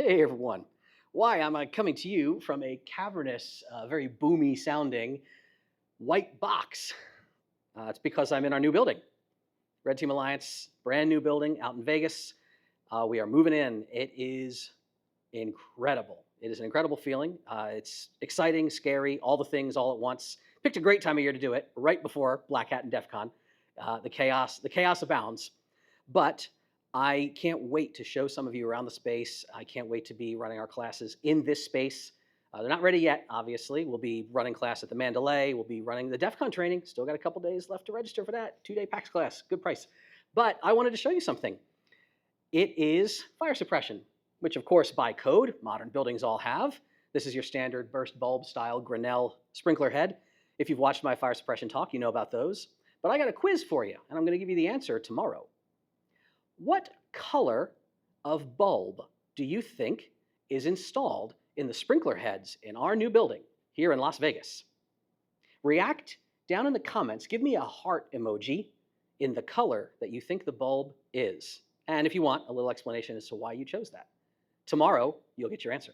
Hey everyone. Why am I coming to you from a cavernous, very boomy sounding white box? It's because I'm in our new building. Red Team Alliance, brand new building out in Vegas. We are moving in. It is incredible. It is an incredible feeling. It's exciting, scary, all the things all at once. Picked a great time of year to do it, right before Black Hat and DEF CON. The chaos abounds. But I can't wait to show some of you around the space. I can't wait to be running our classes in this space. They're not ready yet, obviously. We'll be running class at the Mandalay. We'll be running the DEF CON training. Still got a couple days left to register for that. 2-day PAX class, good price. But I wanted to show you something. It is fire suppression, which of course by code, modern buildings all have. This is your standard burst bulb style Grinnell sprinkler head. If you've watched my fire suppression talk, you know about those. But I got a quiz for you, and I'm going to give you the answer tomorrow. What color of bulb do you think is installed in the sprinkler heads in our new building here in Las Vegas? React down in the comments. Give me a heart emoji in the color that you think the bulb is. And if you want, a little explanation as to why you chose that. Tomorrow, you'll get your answer.